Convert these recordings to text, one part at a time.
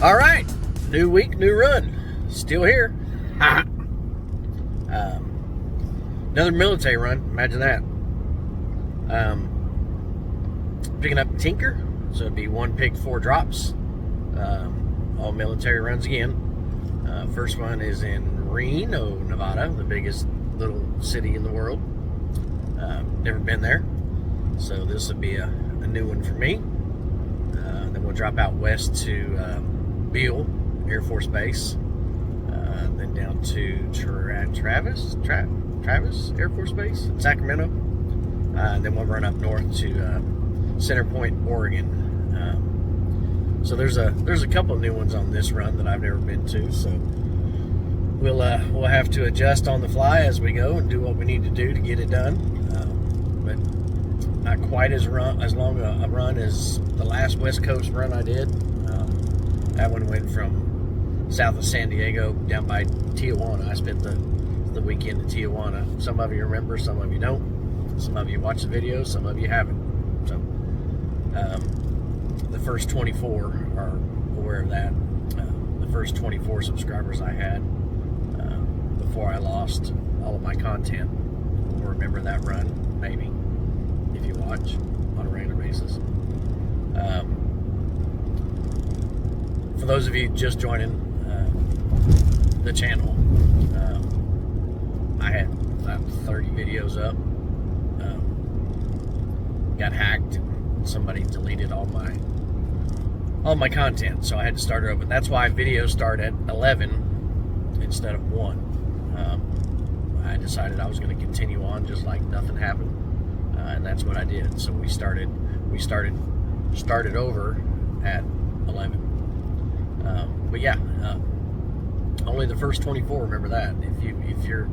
All right, new week, new run. Still here. Another military run. Imagine that. Picking up Tinker, so it'd be 1 pig, 4 drops. All military runs again. First one is in Reno, Nevada, the biggest little city in the world. Never been there, so this would be a new one for me. Then we'll drop out west to Beale Air Force Base, then down to Travis Air Force Base in Sacramento, then we'll run up north to Center Point, Oregon. So there's a couple of new ones on this run that I've never been to, so we'll have to adjust on the fly as we go and do what we need to do to get it done. But not quite as long a run as the last West Coast run I did. That one went from south of San Diego down by Tijuana. I spent the weekend in Tijuana. Some of you remember, some of you don't. Some of you watch the videos, some of you haven't. So the first 24 are aware of that. The first 24 subscribers I had before I lost all of my content will remember that run, maybe, if you watch on a regular basis. For those of you just joining the channel, I had about 30 videos up. Got hacked. Somebody deleted all my content, so I had to start over. That's why videos start at 11 instead of 1. I decided I was going to continue on just like nothing happened, and that's what I did. So we started over at 11. But yeah, only the first 24 remember that. If you're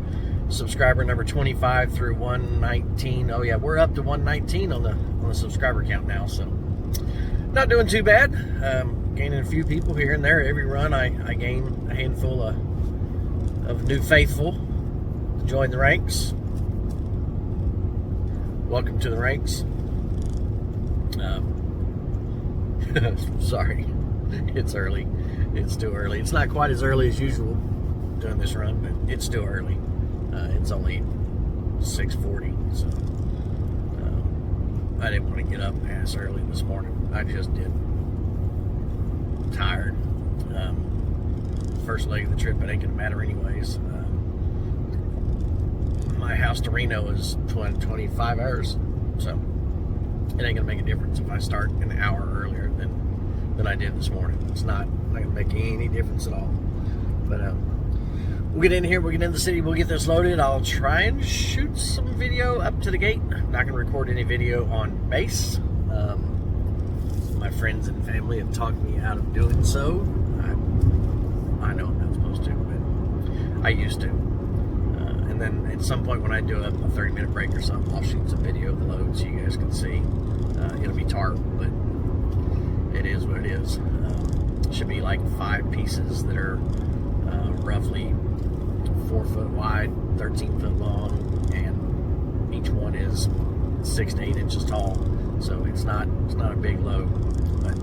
subscriber number 25 through 119, oh yeah, we're up to 119 on the subscriber count now, so not doing too bad. Gaining a few people here and there. Every run I gain a handful of new faithful to join the ranks. Welcome to the ranks. Sorry, it's early. It's still early. It's not quite as early as usual doing this run, but it's still early. It's only 6:40, so I didn't want to get up past early this morning. I just did. Tired. First leg of the trip, it ain't gonna matter anyways. My house to Reno is 25 hours, so it ain't gonna make a difference if I start an hour earlier than I did this morning. It's not gonna make any difference at all. But we'll get in here, we'll get in the city, we'll get this loaded. I'll try and shoot some video up to the gate. I'm not gonna record any video on base. My friends and family have talked me out of doing so. I know I'm not supposed to, but I used to. And then at some point when I do a 30-minute break or something, I'll shoot some video of the load so you guys can see. It'll be tarp, but it is what it is. Should be like 5 pieces that are roughly 4 foot wide, 13 foot long, and each one is 6 to 8 inches tall. So it's not a big load. But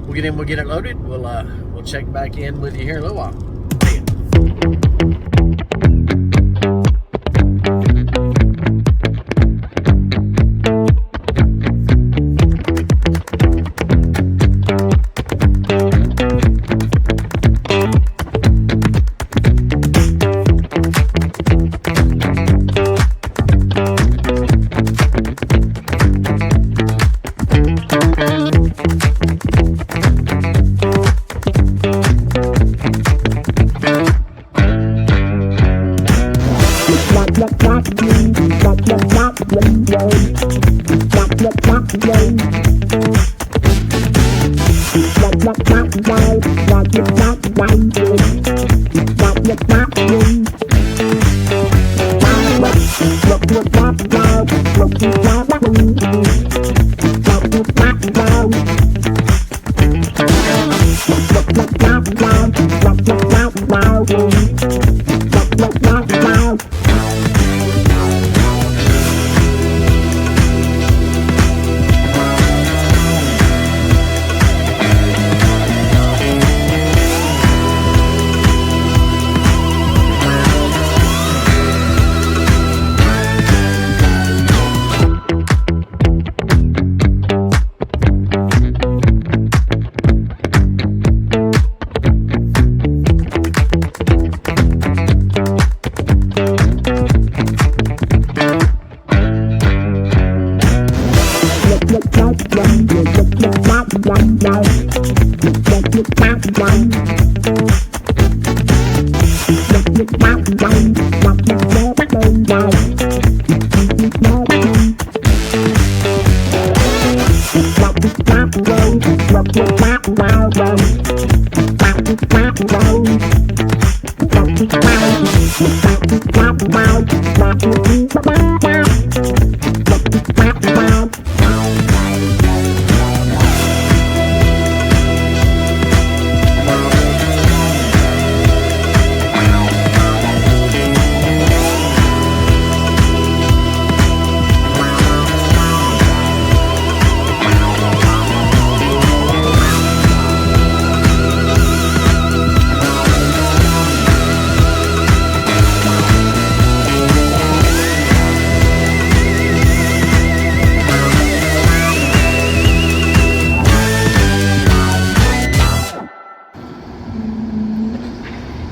we'll get in, we'll get it loaded. We'll check back in with you here in a little while. See ya.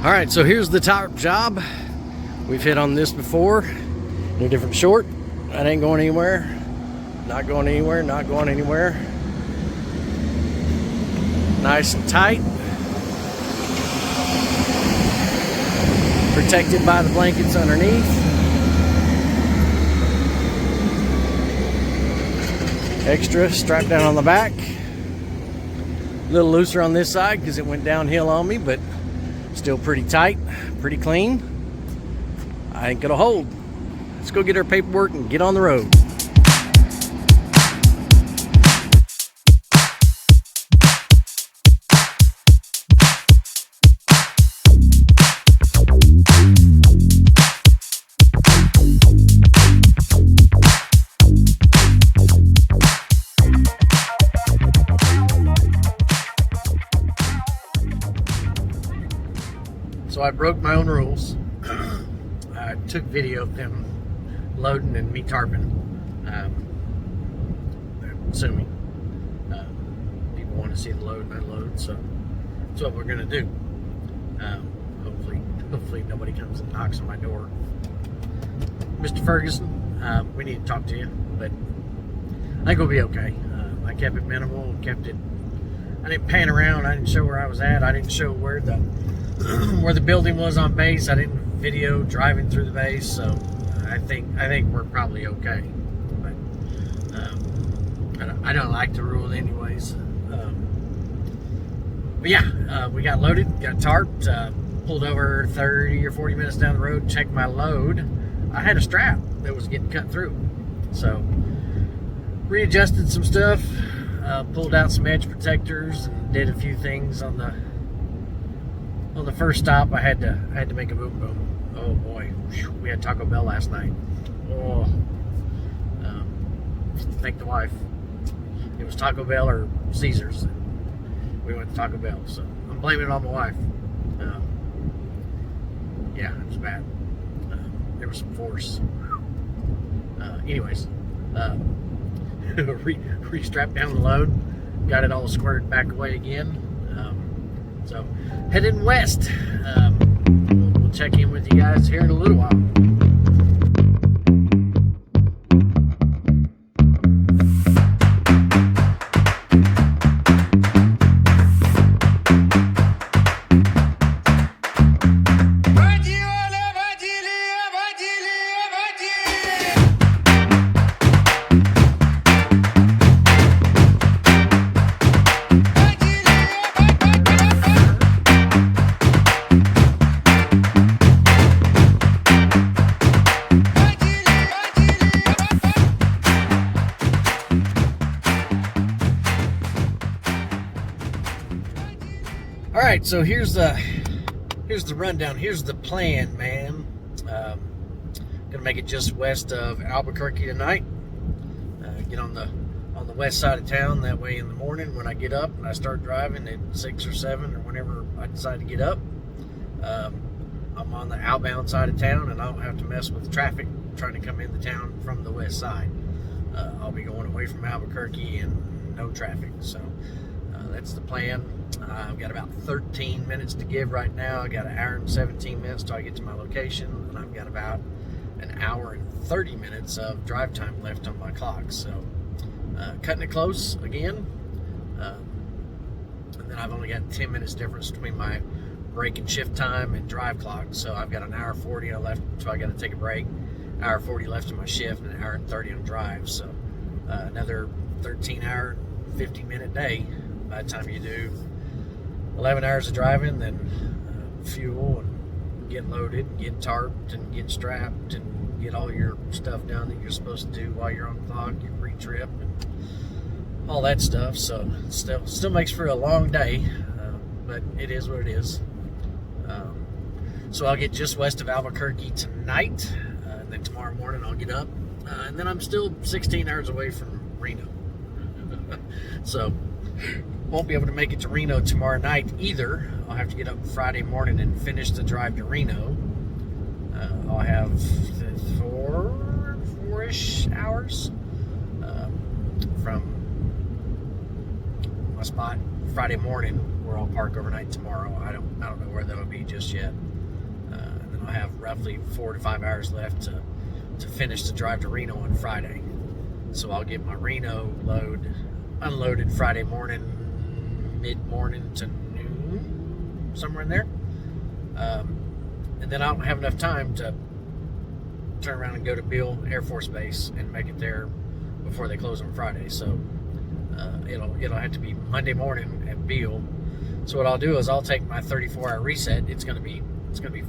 Alright, so here's the top job. We've hit on this before in a different short. That ain't going anywhere. Not going anywhere, not going anywhere. Nice and tight. Protected by the blankets underneath. Extra strap down on the back. A little looser on this side because it went downhill on me, but still pretty tight, pretty clean. I think it'll hold. Let's go get our paperwork and get on the road. So I broke my own rules. I took video of them loading and me tarping. Assuming people want to see the load and unload, so that's what we're gonna do. Hopefully nobody comes and knocks on my door. Mr. Ferguson, we need to talk to you, but I think we'll be okay. I kept it minimal, I didn't pan around, I didn't show where I was at, I didn't show where the building was on base. I didn't video driving through the base, so I think we're probably okay. But I don't like to rule anyways. But yeah, we got loaded, got tarped, pulled over 30 or 40 minutes down the road, checked my load. I had a strap that was getting cut through, so readjusted some stuff, pulled out some edge protectors, and did a few things on the first stop. I had to make a boom boom. Oh boy, we had Taco Bell last night. Oh, thank the wife. It was Taco Bell or Caesars. We went to Taco Bell, so I'm blaming it on my wife. Yeah, it was bad. There was some force. Anyways, re-strapped down the load, got it all squared back away again. So heading west. We'll check in with you guys here in a little while. Alright, so here's the rundown. Here's the plan, man. Gonna make it just west of Albuquerque tonight. Get on the west side of town. That way in the morning when I get up and I start driving at 6 or 7 or whenever I decide to get up, I'm on the outbound side of town and I don't have to mess with traffic trying to come into town from the west side. I'll be going away from Albuquerque and no traffic. So that's the plan. I've got about 13 minutes to give right now. I got an hour and 17 minutes till I get to my location, and I've got about an hour and 30 minutes of drive time left on my clock. So cutting it close again. And then I've only got 10 minutes difference between my break and shift time and drive clock. So I've got an hour 40 left, so I got to take a break. Hour 40 left in my shift and an hour and 30 on drive. So another 13-hour, 50-minute day by the time you do 11 hours of driving, then fuel and get loaded, get tarped and get strapped and get all your stuff done that you're supposed to do while you're on the clock, your pre-trip and all that stuff. So still makes for a long day, but it is what it is. So I'll get just west of Albuquerque tonight, and then tomorrow morning I'll get up, and then I'm still 16 hours away from Reno. So won't be able to make it to Reno tomorrow night either. I'll have to get up Friday morning and finish the drive to Reno. I'll have four-ish hours from my spot Friday morning, where I'll park overnight tomorrow. I don't know where that'll be just yet. And then I'll have roughly 4 to 5 hours left to finish the drive to Reno on Friday. So I'll get my Reno load unloaded Friday morning, mid-morning to noon, somewhere in there. And then I don't have enough time to turn around and go to Beale Air Force Base and make it there before they close on Friday. So it'll have to be Monday morning at Beale. So what I'll do is I'll take my 34-hour reset. It's gonna be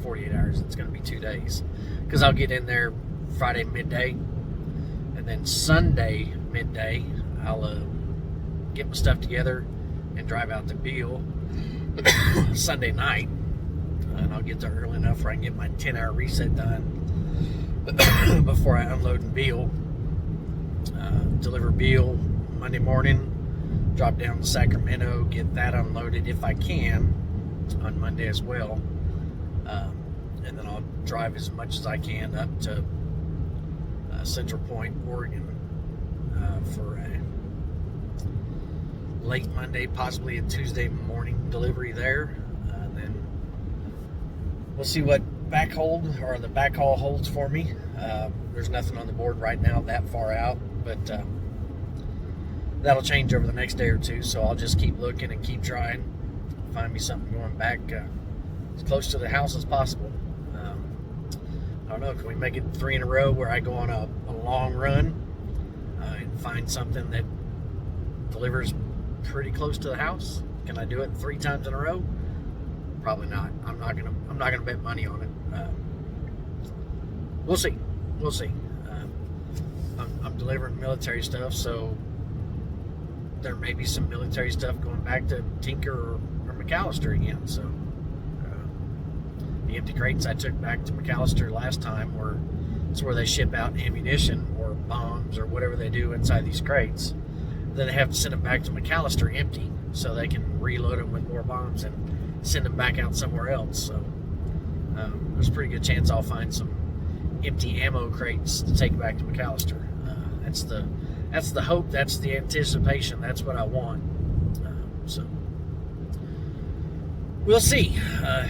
48 hours. It's gonna be 2 days, because I'll get in there Friday midday, and then Sunday midday I'll get my stuff together and drive out to Beale Sunday night, and I'll get there early enough where I can get my 10-hour reset done before I unload in Beale. Deliver Beale Monday morning, drop down to Sacramento, get that unloaded if I can on Monday as well, and then I'll drive as much as I can up to Central Point, Oregon, for a late Monday, possibly a Tuesday morning delivery there. And then we'll see what the backhaul holds for me. There's nothing on the board right now that far out, but that'll change over the next day or two. So I'll just keep looking and keep trying, find me something going back as close to the house as possible. I don't know, can we make it 3 in a row where I go on a long run and find something that delivers pretty close to the house? Can I do it 3 times in a row? Probably not. I'm not gonna bet money on it. We'll see. I'm delivering military stuff, so there may be some military stuff going back to Tinker or McAllister again. So the empty crates I took back to McAllister last time it's where they ship out ammunition or bombs or whatever they do inside these crates. Then they have to send them back to McAllister empty, so they can reload them with more bombs and send them back out somewhere else. So there's a pretty good chance I'll find some empty ammo crates to take back to McAllister. That's the hope. That's the anticipation. That's what I want. So we'll see.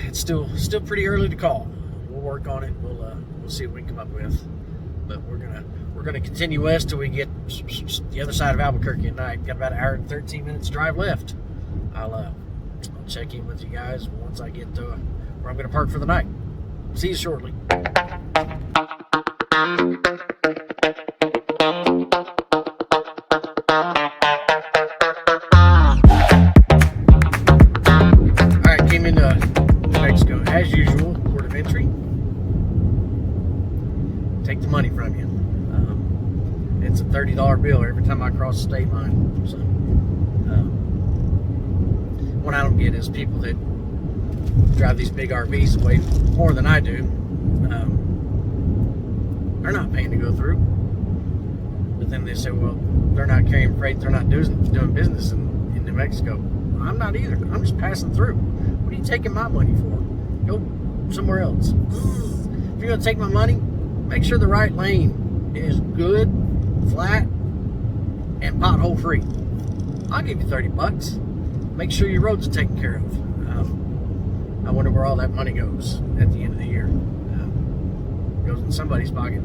It's still pretty early to call. We'll work on it. We'll see what we can come up with. But we're gonna continue west till we get the other side of Albuquerque at night. Got about an hour and 13 minutes drive left. I'll check in with you guys once I get to where I'm gonna park for the night. See you shortly. Alright, came into New Mexico as usual, port of entry. Take the money from you. It's a $30 bill every time I cross the state line. So what I don't get is people that drive these big RVs way more than I do. They're not paying to go through. But then they say, well, they're not carrying freight, they're not doing business in New Mexico. I'm not either. I'm just passing through. What are you taking my money for? Go somewhere else. If you're going to take my money, make sure the right lane is good, flat, and pothole free. I'll give you $30. Make sure your roads are taken care of. I wonder where all that money goes at the end of the year. Goes in somebody's pocket.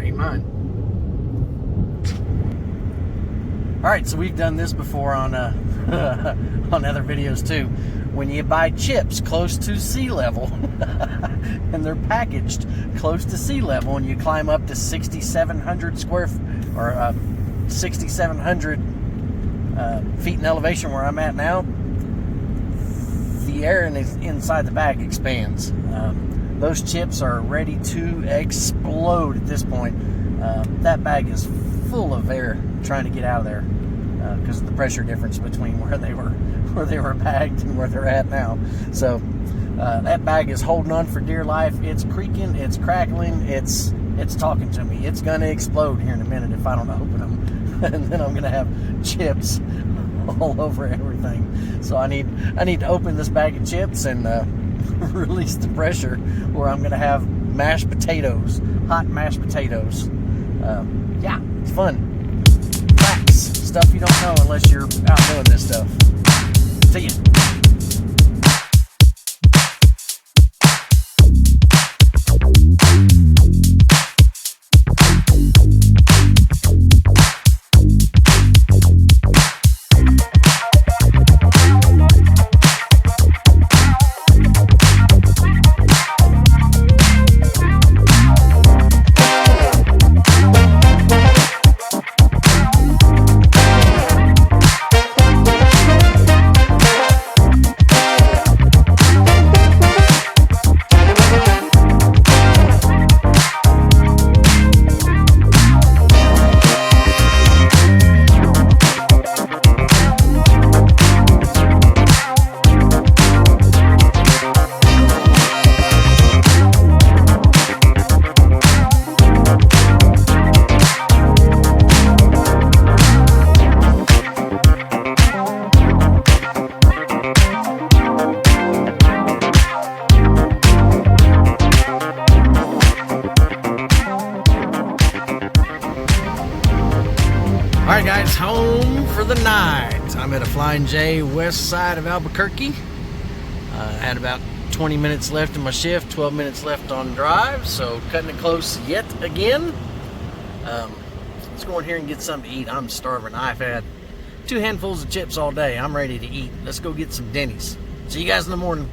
Ain't mine. Alright, so we've done this before on on other videos too. When you buy chips close to sea level and they're packaged close to sea level, and you climb up to 6,700 6,700 feet in elevation where I'm at now, the air inside the bag expands. Those chips are ready to explode at this point. That bag is full of air trying to get out of there because of the pressure difference between where they were bagged and where they're at now. So that bag is holding on for dear life. It's creaking, it's crackling, it's talking to me. It's gonna explode here in a minute if I don't open them, and then I'm gonna have chips all over everything. So I need to open this bag of chips and release the pressure, where I'm gonna have mashed potatoes, hot mashed potatoes. Yeah, it's fun. Facts, stuff you don't know unless you're out doing this stuff. See ya. Alright guys, home for the night. I'm at a Flying J west side of Albuquerque. I had about 20 minutes left in my shift, 12 minutes left on drive, so cutting it close yet again. Let's go in here and get something to eat. I'm starving. I've had 2 handfuls of chips all day. I'm ready to eat. Let's go get some Denny's. See you guys in the morning.